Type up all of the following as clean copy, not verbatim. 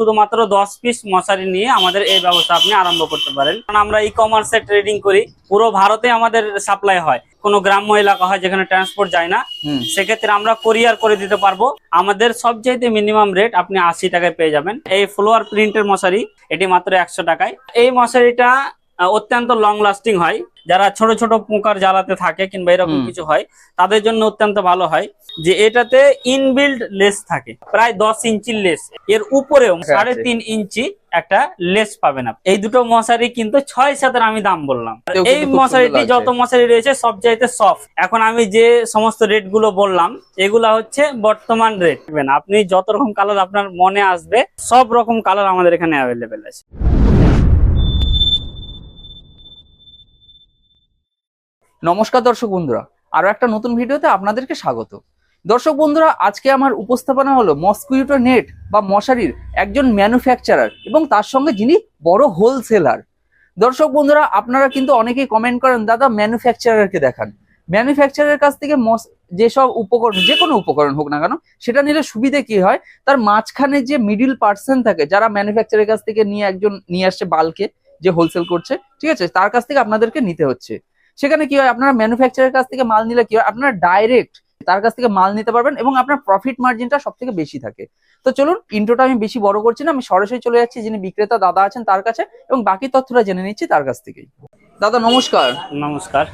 শুধুমাত্র 10 পিস মশারি নিয়ে আমাদের এই ব্যবসা আপনি আরম্ভ করতে পারেন। কারণ আমরা ই কমার্সে ট্রেডিং করি, পুরো ভারতে আমাদের সাপ্লাই হয়। কোনো গ্রাম্য এলাকা হয় যেখানে ট্রান্সপোর্ট যায় না, সেক্ষেত্রে আমরা কোরিয়ার করে দিতে পারবো। আমাদের সবচাইতে মিনিমাম রেট আপনি 80 টাকায় পেয়ে যাবেন। এই ফ্লোয়ার প্রিন্টের মশারি, এটি মাত্র 100 টাকায়। এই মশারিটা অত্যন্ত লং লাস্টিং হয়। যারা ছোট ছোট পোকার জ্বালাতে থাকে কিংবা এরকম কিছু হয়, তাদের জন্য অত্যন্ত ভালো হয় যে এটাতে ইনবিল্ড লেস থাকে, প্রায় 10 ইঞ্চির লেস। এর উপরেও 3.5 ইঞ্চি একটা লেস পাবেন। এই দুটো মশারি কিন্তু 6-7 আমি দাম বললাম। এই মশারিটি যত মশারি রয়েছে সব চাইতে সফট। এখন আমি যে সমস্ত রেট গুলো বললাম, এগুলা হচ্ছে বর্তমান রেট। আপনি যত রকম কালার আপনার মনে আসবে, সব রকম কালার আমাদের এখানে অ্যাভেলেবেল আছে। নমস্কার দর্শক বন্ধুরা, আরো একটা নতুন ভিডিওতে আপনাদেরকে স্বাগত। দর্শক বন্ধুরা, আজকে আমার উপস্থাপনা হলো মসকুইটো নেট বা মশারির একজন ম্যানুফ্যাকচারার এবং তার সঙ্গে যিনি বড় হোলসেলার। দর্শক বন্ধুরা, আপনারা কিন্তু অনেকেই কমেন্ট করেন, দাদা ম্যানুফ্যাকচারারকে দেখান। ম্যানুফ্যাকচারারের কাছ থেকে যেসব উপকরণ, যে কোনো উপকরণ হোক না কেন, সেটা নিলে সুবিধে কি হয়, তার মাঝখানে যে মিডিল পার্সন থাকে, যারা ম্যানুফ্যাকচারের কাছ থেকে নিয়ে আসছে বাল্কে, যে হোলসেল করছে, ঠিক আছে, তার কাছ থেকে আপনাদেরকে নিতে হচ্ছে। সেখানে কি হয়, আপনারা ম্যানুফ্যাকচারের কাছ থেকে মাল নিলে কি হয়, আপনারা ডাইরেক্ট তার কাছ থেকে মাল নিতে পারবেন এবং আপনার প্রফিট মার্জিনটা সব থেকে বেশি থাকে। তো চলুন, ইন্ট্রোটা আমি বেশি বড় করছি না, আমি সরাসরি চলে যাচ্ছি যিনি বিক্রেতা দাদা আছেন তার কাছে এবং বাকি তথ্যটা জেনে নিচ্ছি তার কাছ থেকেই। দাদা নমস্কার। নমস্কার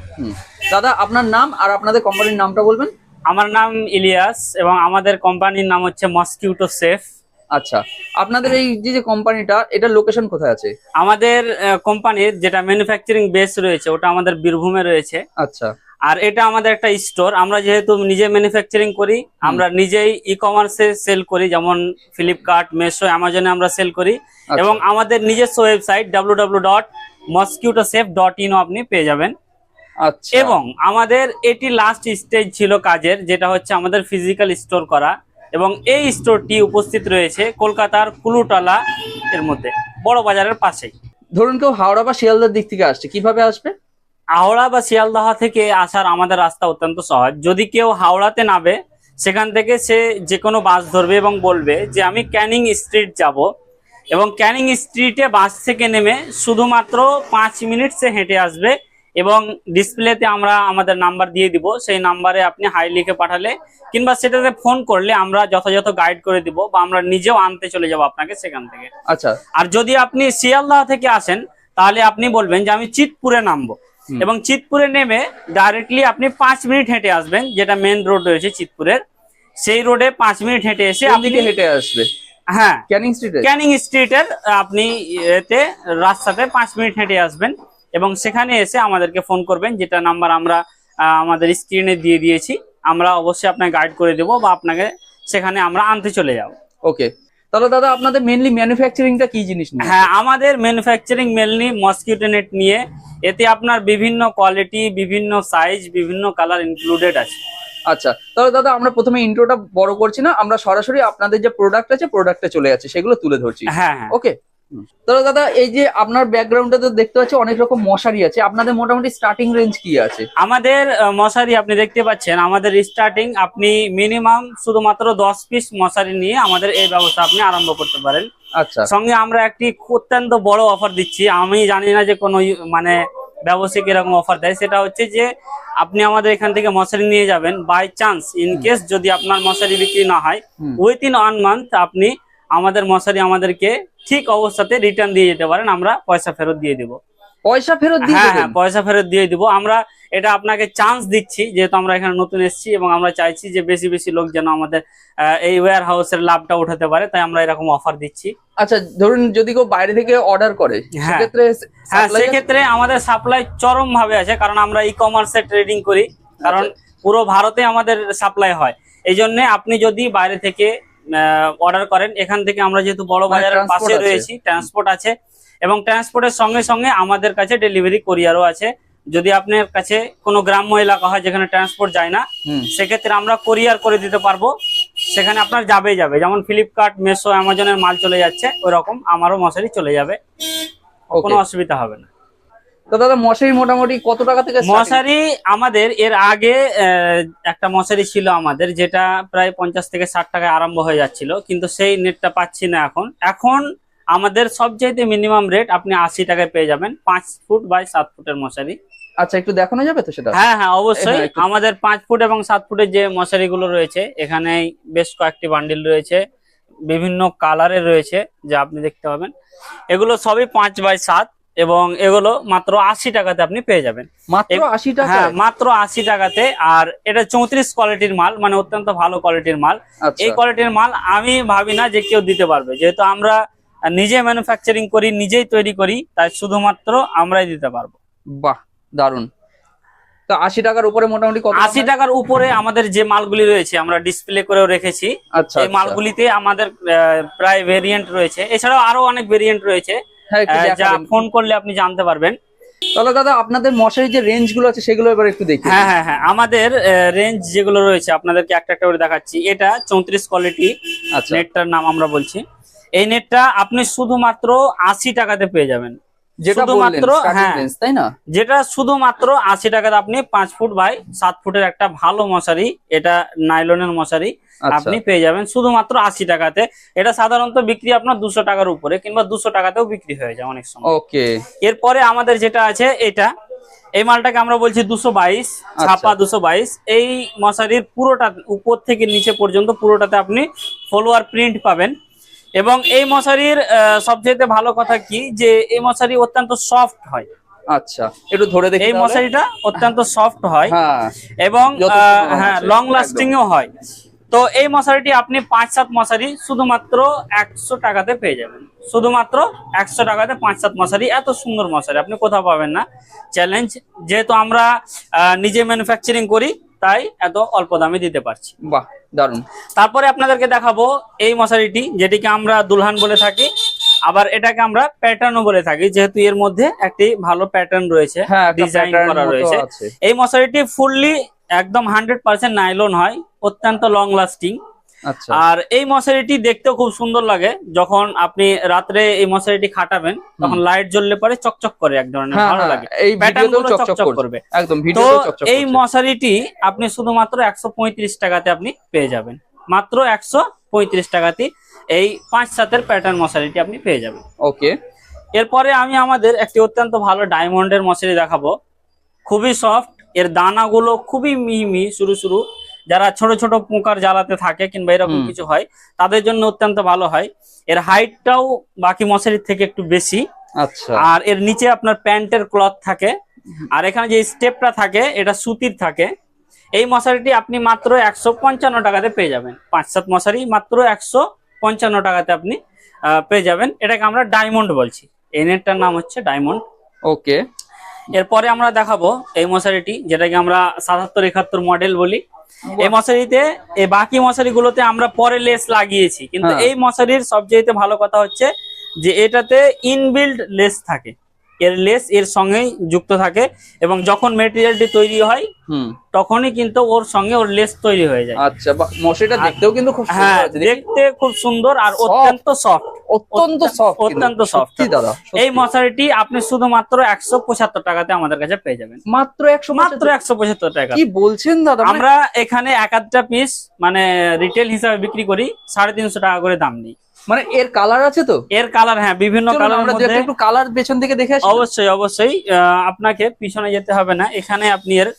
দাদা, আপনার নাম আর আপনাদের কোম্পানির নামটা বলবেন। আমার নাম ইলিয়াস এবং আমাদের কোম্পানির নাম হচ্ছে মসকিউটো সেফ। আচ্ছা, আপনাদের এই যে কোম্পানিটা, এটা লোকেশন কোথায় আছে? আমাদের কোম্পানির যেটা ম্যানুফ্যাকচারিং বেস রয়েছে ওটা আমাদের বীরভূমে রয়েছে। আচ্ছা। আর এটা আমাদের একটা স্টোর। আমরা যেহেতু নিজে ম্যানুফ্যাকচারিং করি, আমরা নিজেই ই কমার্সে সেল করি, যেমন ফ্লিপকার্ট, মেশো, অ্যামাজনে আমরা সেল করি। এবং আমাদের নিজস্ব ওয়েবসাইট www.mosquitosafe.in আপনি পেয়ে যাবেন। আচ্ছা। এবং আমাদের এটি লাস্ট স্টেজ ছিল কাজের, যেটা হচ্ছে আমাদের ফিজিক্যাল স্টোর করা। এবং এই স্টোরটি উপস্থিত রয়েছে কলকাতার কুলুটলা এর মধ্যে, বড় বাজারের পাশেই। ধরুন কেউ হাওড়া বা শিয়ালদার দিক থেকে আসছে, কিভাবে আসবে? হাওড়া বা শিয়ালদহ থেকে আসার আমাদের রাস্তা অত্যন্ত সহজ। যদি কেউ হাওড়াতে নামে, সেখান থেকে সে যে কোনো বাস ধরবে এবং বলবে যে আমি ক্যানিং স্ট্রিট যাব, এবং ক্যানিং স্ট্রিটে বাস থেকে নেমে শুধুমাত্র 5 মিনিট সে হেঁটে আসবে। এবং ডিসপ্লেতে আমরা আমাদের নাম্বার দিয়ে দিব, সেই নাম্বারে আপনি হাই লিখে পাঠালে কিংবা সেটাতে ফোন করলে আমরা যথাযথ গাইড করে দিব, বা আমরা নিজেও আনতে চলে যাব আপনাকে সেখান থেকে। আচ্ছা। আর যদি আপনি শিয়ালদহ থেকে আসেন, তাহলে আপনি বলবেন যে আমি চিতপুরে নামবো, এবং চিতপুরে নেমে ডাইরেক্টলি আপনি 5 মিনিট হেঁটে আসবেন, যেটা মেন রোড রয়েছে চিতপুরের, সেই রোডে 5 মিনিট হেঁটে এসে আপনি হেঁটে আসবে। হ্যাঁ, ক্যানিং স্ট্রিটের আপনি এতে রাস্তাতে 5 মিনিট হেঁটে আসবেন এবং সেখানে এসে আমাদেরকে ফোন করবেন, যেটা নাম্বার আমরা আমাদের স্ক্রিনে দিয়ে দিয়েছি। আমরা অবশ্যই আপনাকে গাইড করে দেবো বা আপনাকে সেখানে আমরা আনতে চলে যাব। ওকে, তাহলে দাদা আপনাদের মেইনলি ম্যানুফ্যাকচারিংটা কি জিনিস নিয়ে? হ্যাঁ, আমাদের ম্যানুফ্যাকচারিং মেইনলি মসকিউটো নেট নিয়ে। এতে আপনার বিভিন্ন কোয়ালিটি, বিভিন্ন সাইজ, বিভিন্ন কালার ইনক্লুডেড আছে। আচ্ছা, তাহলে দাদা আমরা প্রথমে ইন্ট্রোটা বড় করছি না, আমরা সরাসরি আপনাদের যে প্রোডাক্ট আছে প্রোডাক্টে চলে যাচ্ছে, সেগুলো তুলে ধরছি। হ্যাঁ, ওকে। তাহলে দাদা, এই যে আপনার ব্যাকগ্রাউন্ডে তো দেখতে পাচ্ছি অনেক রকম মশারি আছে, আপনাদের মোটামুটি স্টার্টিং রেঞ্জ কি আছে? আমাদের মশারি আপনি দেখতে পাচ্ছেন, আমাদের স্টার্টিং আপনি মিনিমাম শুধুমাত্র 10 পিস মশারি নিয়ে আমাদের এই ব্যবসা আপনি আরম্ভ করতে পারেন। আচ্ছা। সঙ্গে আমরা একটি অত্যন্ত বড় অফার দিচ্ছি। আমি জানি না যে কোনো মানে ব্যবসায়িক এরকম অফার দেয়, সেটা হচ্ছে যে আপনি আমাদের এখান থেকে মশারি নিয়ে যাবেন, বাই চান্স ইন কেস যদি আপনার মশারি বিক্রি না হয়, উইথিন 1 মান্থ আপনি আমাদের মশারি আমাদেরকে ঠিক অবস্থাতে রিটার্ন দিয়ে যেতে পারেন, আমরা পয়সা ফেরত দিয়ে দিব। পয়সা ফেরত দিয়ে? হ্যাঁ, পয়সা ফেরত দিয়ে দিব। আমরা এটা আপনাকে চান্স দিচ্ছি, যেহেতু আমরা এখানে নতুন এসেছি এবং আমরা চাইছি যে বেশি বেশি লোক যেন আমাদের এই ওয়্যার হাউসের লাভটা উঠাতে পারে, তাই আমরা এরকম অফার দিচ্ছি। আচ্ছা, ধরুন যদি কেউ বাইরে থেকে অর্ডার করে, সেক্ষেত্রে আমাদের সাপ্লাই চরম ভাবে আছে, কারণ আমরা ই কমার্সে ট্রেডিং করি, কারণ পুরো ভারতে আমাদের সাপ্লাই হয়। এই জন্য আপনি যদি বাইরে থেকে অর্ডার করেন, এখান থেকে আমরা যেহেতু বড় বাজারের পাশে রয়েছি, ট্রান্সপোর্ট আছে, এবং ট্রান্সপোর্টের সঙ্গে সঙ্গে আমাদের কাছে ডেলিভারি কোরিয়ারও আছে। যদি আপনার কাছে কোনো গ্রাম্য এলাকা হয় যেখানে ট্রান্সপোর্ট যায় না, সেক্ষেত্রে আমরা কোরিয়ার করে দিতে পারবো। সেখানে আপনার যাবে, যেমন ফ্লিপকার্ট, মেশো, অ্যামাজনের মাল চলে যাচ্ছে, ওই রকম আমারও মশারি চলে যাবে, কোনো অসুবিধা হবে না। তো দাদা মশারি মোটামুটি কত টাকা থেকে starting? মশারি আমাদের এর আগে একটা মশারি ছিল আমাদের, যেটা প্রায় 50 থেকে 60 টাকায় আরম্ভ হয়ে যাচ্ছিল, কিন্তু সেই নেটটা পাচ্ছি না এখন। এখন আমাদের সবচাইতে মিনিমাম রেট আপনি 80 টাকায় পেয়ে যাবেন 5 ফুট বাই 7 ফুটের মশারি। আচ্ছা, একটু দেখানো যাবে তো সেটা? হ্যাঁ হ্যাঁ, অবশ্যই। হ্যাঁ, একটু- আমাদের 5 ফুট এবং 7 ফুটের যে মশারিগুলো রয়েছে, এখানে বেশ কয়েকটি বান্ডিল রয়েছে, বিভিন্ন কালারের রয়েছে, যা আপনি দেখতে পাবেন। এগুলো সবই 5 বাই 7 এবং এগুলো মাত্র 80 টাকাতে আপনি পেয়ে যাবেন। মাত্র 80 টাকা? হ্যাঁ, মাত্র 80 টাকাতে। আর এটা 34 কোয়ালিটির মাল, মানে অত্যন্ত ভালো কোয়ালিটির মাল। আচ্ছা, এই কোয়ালিটির মাল আমি ভাবি না যে কেউ দিতে পারবে, যেহেতু আমরা নিজে ম্যানুফ্যাকচারিং করি, নিজেই তৈরি করি, তাই শুধুমাত্র আমরাই দিতে পারবো। বাহ, দারুন। তো 80 টাকার উপরে মোটামুটি কত? 80 টাকার উপরে আমাদের যে মালগুলি রয়েছে আমরা ডিসপ্লে করেও রেখেছি। আচ্ছা, এই মালগুলিতে আমাদের প্রায় ভেরিয়েন্ট রয়েছে, এছাড়াও আরো অনেক ভেরিয়েন্ট রয়েছে, হ্যাঁ, একটু যা দেখাবেন। ফোন করলে আপনি জানতে পারবেন। তাহলে দাদা আপনাদের মশারির যে রেঞ্জ গুলো আছে সেগুলো এবার একটু দেখি। হ্যাঁ হ্যাঁ হ্যাঁ, আমাদের রেঞ্জ যেগুলো রয়েছে আপনাদেরকে একটা একটা করে দেখাচ্ছি। এটা 34 কোয়ালিটি আচ্ছা, নেটটার নাম আমরা বলছি। এই নেটটা আপনি শুধুমাত্র 80 টাকাতে পেয়ে যাবেন। যেটা বললেন শুধুমাত্র, starting হ্যাঁ, range, তাই না? যেটা শুধুমাত্র 80 টাকাতে আপনি 5 ফুট বাই 7 ফুটের একটা ভালো মশারি, এটা নাইলনের মশারি, আচ্ছা, আপনি পেয়ে যাবেন শুধুমাত্র 80 টাকাতে। এটা সাধারণত বিক্রি আপনার 200 টাকার উপরে, কিংবা 200 টাকাতেও বিক্রি হয়ে যায় অনেক সময়। ওকে। এরপরে আমাদের যেটা আছে এটা, এই মালটাকে আমরা বলছি 222 ছাপা 222। এই মশারির পুরোটা উপর থেকে নিচে পর্যন্ত পুরোটাতে আপনি ফলোয়ার প্রিন্ট পাবেন। এবং এই মশারির সবচেয়ে ভালো কথা কি, যে এই মশারি অত্যন্ত সফট হয়। আচ্ছা, একটু ধরে দেখি এই তাহলে। মশারিটা অত্যন্ত সফট হয় হ্যাঁ, এবং যতটুকু রং হ্যাঁ, আছে, লং একদম। লাস্টিং ও হয়। তো এই মশারিটি আপনি 5-7 মশারি শুধুমাত্র 100 টাকাতে পেয়ে যাবেন। শুধুমাত্র 100 টাকাতে 5-7 মশারি, এত সুন্দর মশারি আপনি কোথাও পাবেন না। চ্যালেঞ্জ, যেহেতু আমরা নিজে ম্যানুফ্যাকচারিং করি, তাই এত অল্প দামে দিতে পারছি। বাহ, দারুন। তারপরে আপনাদেরকে দেখাবো এই মশারিটি, যেটিকে আমরা দুলহান বলে থাকি, আবার এটাকে আমরা প্যাটার্নও বলে থাকি, যেহেতু এর মধ্যে একটি ভালো প্যাটার্ন রয়েছে, হ্যাঁ, একটা ডিজাইন pattern করা মতো রয়েছে। আছে। এই মশারিটি ফুললি একদম 100% নাইলন হয়, অত্যন্ত লং লাস্টিং। আচ্ছা, আর এই মশারিটি দেখতেও খুব সুন্দর লাগে। যখন আপনি রাত্রে এই মশারিটি খাটাবেন, তখন লাইট জ্বললে পরে চকচক করে, এক ধরনের হ্যাঁ, ভালো হ্যাঁ, লাগে, এই প্যাটার্ন ভিডিওতেও গুলো চকচক চকচক করবে করবে। একদম, তো ভিডিওতেও চকচক এই করছে। মশারিটি আপনি শুধুমাত্র 135 টাকাতে আপনি পেয়ে যাবেন। মাত্র 135 টাকাতে এই 5-7-এর প্যাটার্ন মশারিটি আপনি পেয়ে যাবেন। ওকে। এরপরে আমি আমাদের একটি অত্যন্ত ভালো ডায়মন্ডের মশারি দেখাবো, খুবই সফট। এর দানাগুলো খুবই মিহি, সরু। যারা ছোট ছোট পোকার জ্বালাতে থাকে কিংবা এরকম কিছু হয়, তাদের জন্য অত্যন্ত ভালো হয়। এর হাইটটাও বাকি মশারির থেকে একটু বেশি। আচ্ছা, আর এর নিচে আপনার প্যান্টের ক্লথ থাকে, আর এখানে যে স্টেপটা থাকে এটা সুতির থাকে। এই মশারিটি আপনি মাত্র 155 টাকাতে পেয়ে যাবেন। 5-7 মশারি মাত্র 155 টাকাতে আপনি পেয়ে যাবেন। এটাকে আমরা ডায়মন্ড বলছি, এই নেটটার নাম হচ্ছে ডায়মন্ড। ওকে। এরপরে আমরা দেখাবো এই মশারিটি, যেটাকে আমরা 77-71 মডেল বলি। এই মশারিতে, এই বাকি মশারিগুলোতে আমরা পরে লেস লাগিয়েছি, কিন্তু হ্যাঁ। এই মশারির সবচেয়ে ভালো কথা হচ্ছে যে এটাতে ইনবিল্ড লেস থাকে। এর লেস এর সঙ্গেই যুক্ত থাকে, এবং যখন মেটেরিয়ালটি তৈরি হয় তখনই কিন্তু ওর সঙ্গে ওর লেস তৈরি হয়ে যায়। আচ্ছা, মশারিটা দেখতেও কিন্তু খুব সুন্দর হ্যাঁ, আছে, দেখি। দেখতে খুব সুন্দর আর অত্যন্ত সফট, অত্যন্ত সফট, অত্যন্ত সফট। দাদা, এই মশারিটি আপনি শুধুমাত্র 175 টাকাতে আমাদের কাছে পেয়ে যাবেন। মাত্র 175 টাকা। কি বলছেন দাদা? আমরা এখানে এক আধটা পিস মানে রিটেল হিসাবে বিক্রি করি, 350 টাকা করে দাম নেই। মানে এর কালার আছে তো? এর কালার, হ্যাঁ, বিভিন্ন কালার। আমরা একটু কালার পেছন থেকে দেখে আসি। অবশ্যই আপনাকে পিছনে যেতে হবে না, এখানে আপনি এর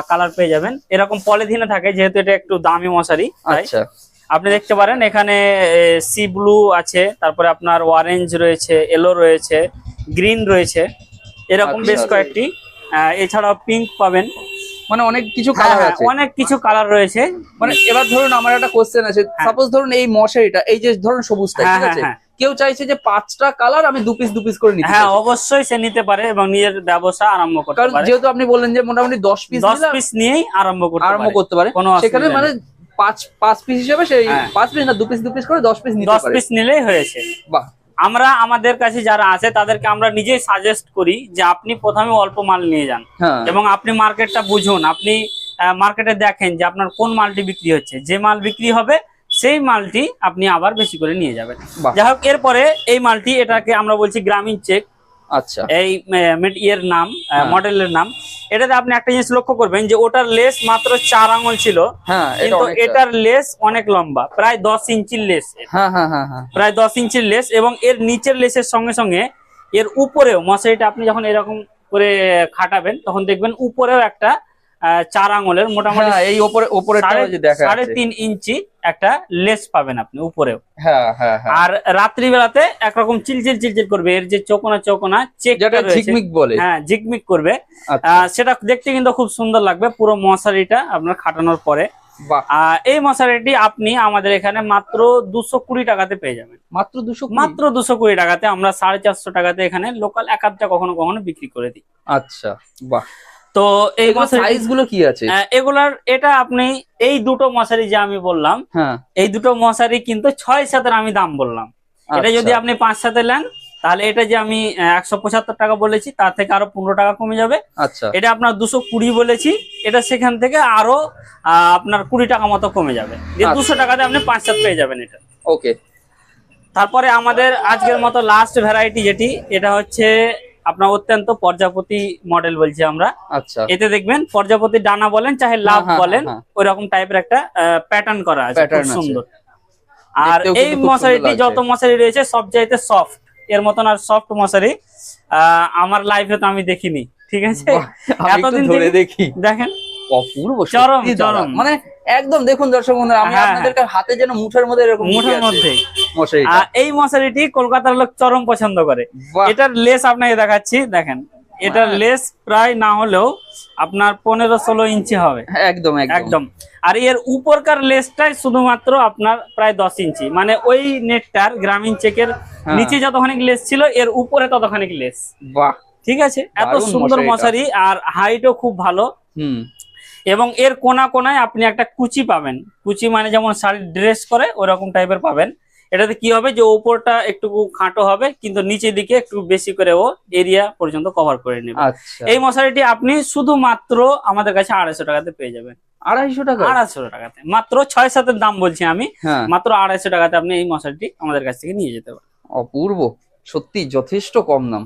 কালার পেয়ে যাবেন। এরকম পলিথিনে থাকে, যেহেতু এটা একটু দামি মশারি, তাই আচ্ছা, আপনি দেখতে পারেন এখানে সি ব্লু আছে, তারপরে আপনার অরেঞ্জ রয়েছে, ইয়েলো রয়েছে, গ্রিন রয়েছে, এরকম আচ্ছা, বেশ কয়েকটি। এছাড়াও পিঙ্ক পাবেন, মানে অনেক কিছু কালার হ্যাঁ, আছে। অনেক কিছু কালার রয়েছে। মানে এবার ধরুন আমার একটা কোশ্চেন আছে, সাপোজ ধরুন এই মশারিটা, এই যে ধরুন সবুজটা, হ্যাঁ, ঠিক আছে, হ্যাঁ, কেউ চাইছে যে 5টা কালার আমি 2 পিস করে নিতে হ্যাঁ, চাই। অবশ্যই সে নিতে পারে এবং নিজের ব্যবসা আরম্ভ করতে কারণ পারে। যেহেতু আপনি বললেন যে মোটামুটি 10 পিস 10 পিস নিয়েই আরম্ভ করতে পারে, কোনো সেখানে অসুবিধা মানে নেই। 5 পিস হিসেবে সেই হ্যাঁ। 5 পিস না 2 পিস করে 10 পিস নিতে 10 পারে। পিস নিলেই হয়েছে। বাহ। আমরা আমাদের কাছে যারা আছে তাদেরকে আমরা নিজেই সাজেস্ট করি যে আপনি প্রথমে অল্প মাল নিয়ে যান, হ্যাঁ, এবং আপনি মার্কেটটা বুঝুন। আপনি মার্কেটে দেখেন যে আপনার কোন মালটি বিক্রি হচ্ছে, যে মাল বিক্রি হবে সেই মালটি আপনি আবার বেশি করে নিয়ে যাবেন। বাহ। যাই হোক, এরপরে এই মালটি, এটাকে আমরা বলছি গ্রামীণ চেক। আচ্ছা এই ইয়ের নাম, মডেলের নাম। এটাতে আপনি একটা জিনিস লক্ষ্য করবেন যে ওটার লেস মাত্র 4 আঙুল ছিল, হ্যাঁ কিন্তু এটার লেস অনেক লম্বা, প্রায় 10 ইঞ্চির লেস। হ্যাঁ হ্যাঁ হ্যাঁ হ্যাঁ, প্রায় 10 ইঞ্চির লেস, এবং এর নিচের লেসের সঙ্গে সঙ্গে এর উপরেও মশারিটা আপনি যখন এরকম করে খাটাবেন তখন দেখবেন উপরেও একটা 4 আঙুলের মোটামুটি এই উপরে দেখা 3.5 ইঞ্চি একটা লেস পাবেন আপনি উপরেও। হ্যাঁ হ্যাঁ হ্যাঁ। আর রাত্রি বেলাতে একরকম চিলচিল চিলচিল করবে, এর যে চৌকোনা চৌকোনা চেকটা রয়েছে, ঝিকমিক বলে, হ্যাঁ ঝিকমিক করবে। আচ্ছা। সেটা দেখতে কিন্তু খুব সুন্দর লাগবে পুরো মশারিটা আপনার খাটানোর পরে। এই মশারিটি আপনি আমাদের এখানে মাত্র 220 টাকাতে পেয়ে যাবেন। মাত্র 220 টাকাতে আমরা 450 টাকাতে এখানে লোকাল এক আধটা কখনো কখনো বিক্রি করে দিই। আচ্ছা বাহ। তো এই সাইজ গুলো কি আছে এগুলার? এটা আপনি এই দুটো মশারি যে আমি বললাম, হ্যাঁ এই দুটো মশারি কিন্তু 6-7 আমি দাম বললাম। এটা যদি আপনি 5-7 নেন তাহলে এটা যে আমি 175 টাকা বলেছি তার থেকে আরো 15 টাকা কমে যাবে। আচ্ছা, এটা আপনার 220 বলেছি, এটা সেখান থেকে আরো আপনার 20 টাকা মতো কমে যাবে, যে 200 টাকাতে আপনি 5-7 পেয়ে যাবেন এটা। ওকে। তারপরে আমাদের আজকের মতো লাস্ট ভ্যারাইটি যেটি, এটা হচ্ছে আপনার অত্যন্ত প্রজাপতি মডেল বলছি আমরা। আচ্ছা, এতে দেখবেন প্রজাপতি ডানা বলেন চাহে লাভ বলেন, ওই রকম টাইপের একটা প্যাটার্ন করা আছে, খুব সুন্দর। আর এই মশারিটি যত মশারি রয়েছে সব চাইতে সফট, এর মতন আর সফট মশারি আমার লাইফে তো আমি দেখিনি। ঠিক আছে, এতদিন ধরে দেখি, দেখেন অপূর্ব, চরম চরম, মানে একদম দেখুন দর্শক বন্ধুরা, আমি আপনাদেরকে হাতে যেন মুঠের মধ্যে এরকম মুঠের মধ্যে মশারি। এই মশারিটি কলকাতার লোক চরম পছন্দ করে। এটার লেস আপনাকে দেখাচ্ছি, দেখেন এটার লেস প্রায় না হলেও আপনার 15-16 ইঞ্চি হবে, একদম একদম। আর এর উপরকার লেসটাই শুধুমাত্র আপনার প্রায় 10 ইঞ্চি, মানে ওই নেটটার গ্রামীণ চেকের নিচে যতখানি লেস ছিল এর উপরে ততখানি লেস। বাহ, ঠিক আছে, এত সুন্দর মশারি, আর হাইটও খুব ভালো। এবং এর কোনা কোনায় আপনি একটা কুচি পাবেন, কুচি মানে যেমন শাড়ির ড্রেস করে ওরকম টাইপের পাবেন। এটাতে কি হবে যে উপরটা একটু খাটো হবে, কিন্তু নিচের দিকে একটু বেশি করে ও এরিয়া পর্যন্ত কভার করে নেবে। এই মশারিটি আপনি শুধুমাত্র আমাদের কাছে 250 টাকাতে পেয়ে যাবেন। 250 টাকা? 250 টাকাতে, মাত্র 6-7 দাম বলছি আমি, মাত্র 250 টাকাতে আপনি এই মশারিটি আমাদের কাছ থেকে নিয়ে যেতে পারেন। অপূর্ব, সত্যি যথেষ্ট কম দাম।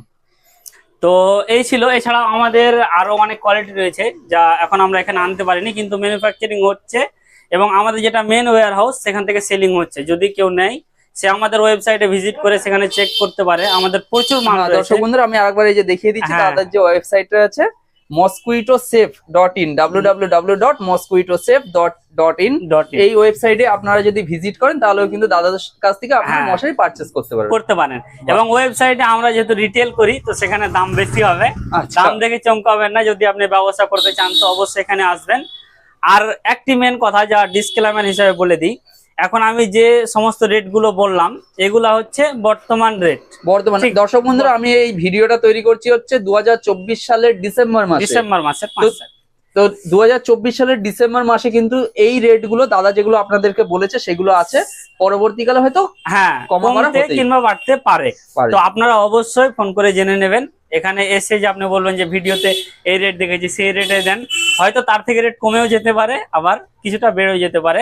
তো এই ছিল, এছাড়াও আমাদের আরো অনেক কোয়ালিটি রয়েছে যা এখন আমরা এখানে আনতে পারিনি, কিন্তু ম্যানুফ্যাকচারিং হচ্ছে এবং আমাদের যেটা মেন ওয়্যার হাউস সেখান থেকে সেলিং হচ্ছে। যদি কেউ নেয় সে আমাদের ওয়েবসাইটে ভিজিট করে সেখানে চেক করতে পারে, আমাদের প্রচুর মাল রয়েছে। দর্শক বন্ধুরা আমি আরেকবার এই যে দেখিয়ে দিচ্ছি তাদের যে ওয়েবসাইটটা আছে mosquitosafe.in, www.mosquitosafe.in। এই ওয়েবসাইটে আপনারা যদি ভিজিট করেন তাহলেও কিন্তু দাদাদের কাছ থেকে আপনারা মশারি পারচেজ করতে পারেন। এবং ওয়েবসাইটে আমরা যেহেতু রিটেল করি তো সেখানে দাম বেশি হবে, দাম দেখে চমকাবেন না। যদি আপনি ব্যবসা করতে চান তো অবশ্যই এখানে আসবেন। আর একটি মেন কথা যা ডিসক্লেমার হিসেবে বলে দিই, এখন আমি যে সমস্ত রেট গুলো বললাম এগুলা হচ্ছে বর্তমান রেট। দর্শক বন্ধুরা আমি এই ভিডিওটা তৈরি করছি হচ্ছে 2024 সালের ডিসেম্বর মাসে। তো 2024 সালের ডিসেম্বর মাসে কিন্তু এই রেট গুলো দাদা যেগুলো আপনাদেরকে বলেছে সেগুলো আছে, পরবর্তীকালে হয়তো কমতে কিংবা বাড়তে পারে। তো আপনারা অবশ্যই ফোন করে জেনে নেবেন, এখানে এসে যে আপনি বলবেন যে ভিডিওতে এই রেট দেখেছি সেই রেটে দেন, হয়তো তার থেকে রেট কমেও যেতে পারে, আবার কিছুটা বেড়েও যেতে পারে,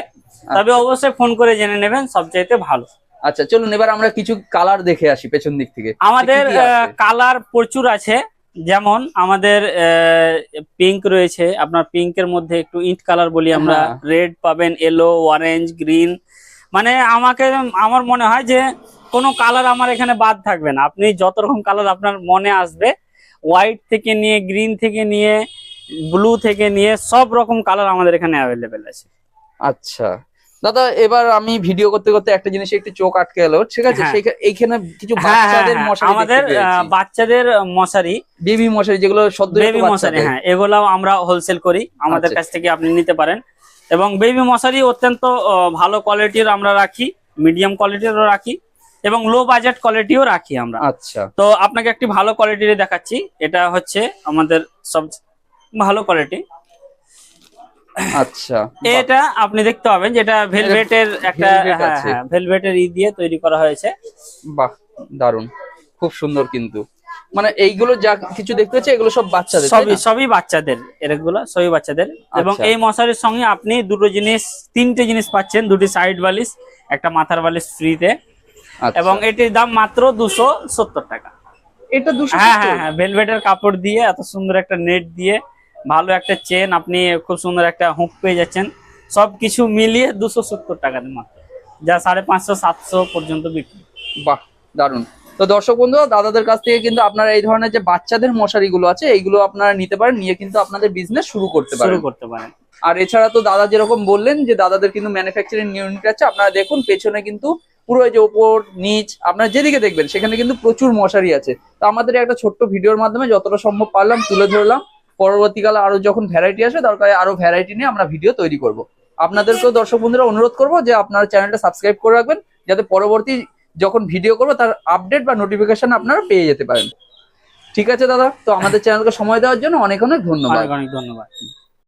তবে অবশ্যই ফোন করে জেনে নেবেন, সবচাইতে ভালো। আচ্ছা চলুন এবার আমরা কিছু কালার দেখে আসি পেছন দিক থেকে। আমাদের কালার প্রচুর আছে, যেমন আমাদের পিঙ্ক রয়েছে, আপনার পিঙ্কের মধ্যে একটু ইন্ট কালার বলি আমরা, রেড পাবেন, ইয়েলো, অরেঞ্জ, গ্রিন, মানে আমার মনে হয় যে কোনো কালার আমার এখানে বাদ থাকবে না। আপনি যত রকম কালার আপনার মনে আসবে, হোয়াইট থেকে নিয়ে গ্রিন থেকে নিয়ে ব্লু থেকে নিয়ে সব রকম কালার আমাদের এখানে অ্যাভেলেবেল আছে। আচ্ছা দাদা, এবার আমি ভিডিও করতে করতে একটা জিনিস একটু চোখ আটকে গেল, ঠিক আছে? এইখানে কিছু বাচ্চাদের মশারি, আমাদের বাচ্চাদের মশারি, বেবি মশারি, যেগুলো সদ্য বেবি মশারি, এগুলাও আমরা হোলসেল করি, আমাদের কাছ থেকে আপনি নিতে পারেন। এবং বেবি মশারি অত্যন্ত ভালো কোয়ালিটির আমরা রাখি, মিডিয়াম কোয়ালিটিরও রাখি এবং লো বাজেট কোয়ালিটিও রাখি আমরা। আচ্ছা, তো আপনাকে একটি ভালো কোয়ালিটির দেখাচ্ছি, এটা হচ্ছে আমাদের সব ভালো কোয়ালিটি। আচ্ছা, এটা আপনি দেখতে পাবেন যেটা ভেলভেটের একটা ভেলভেটের দিয়ে তৈরি করা হয়েছে। বাহ, দারুন, খুব সুন্দর। কিন্তু মানে এইগুলো যা কিছু দেখতে হচ্ছে এগুলো সব বাচ্চাদের, সবই বাচ্চাদের, এগুলো সবই বাচ্চাদের। এবং এই মশারির সঙ্গে আপনি তিনটে জিনিস পাচ্ছেন, দুটি সাইড বালিশ, একটা মাথার বালিশ ফ্রিতে। এবং এটির দাম মাত্র 270 টাকা। এটা 270? হ্যাঁ হ্যাঁ হ্যাঁ, ভেলভেটের কাপড় দিয়ে এত সুন্দর একটা নেট দিয়ে ভালো একটা চেন, আপনি খুব সুন্দর একটা হুক পেয়ে যাচ্ছেন। সবকিছু মিলিয়ে 270 টাকাতে মাত্র, যা 550-700 পর্যন্ত বিক্রি। বাহ, দারুন। তো দর্শক বন্ধুরা, দাদাদের কাছ থেকে কিন্তু আপনারা এই ধরনের যে বাচ্চাদের মশারিগুলো আছে এইগুলো আপনারা নিতে পারেন, নিয়ে কিন্তু আপনাদের বিজনেস শুরু করতে পারেন। আর এছাড়া তো দাদা যেরকম বললেন যে দাদাদের কিন্তু ম্যানুফ্যাকচারিং ইউনিট আছে, আপনারা দেখুন পেছনে কিন্তু পুরো এই যে ওপর নিচ আপনারা যেদিকে দেখবেন সেখানে কিন্তু প্রচুর মশারি আছে। তো আমাদের একটা ছোট্ট ভিডিওর মাধ্যমে যতটা সম্ভব পারলাম তুলে ধরলাম। পরবর্তীকালে আরো যখন ভ্যারাইটি আসবে দরকার আরো ভ্যারাইটি নিয়ে আমরা ভিডিও তৈরি করব। আপনাদেরকেও দর্শক বন্ধুরা অনুরোধ করবো যে আপনারা চ্যানেলটা সাবস্ক্রাইব করে রাখবেন, যাতে পরবর্তী যখন ভিডিও করবো তার আপডেট বা নোটিফিকেশন আপনারা পেয়ে যেতে পারেন। ঠিক আছে দাদা, তো আমাদের চ্যানেলকে সময় দেওয়ার জন্য অনেক অনেক ধন্যবাদ। অনেক অনেক ধন্যবাদ।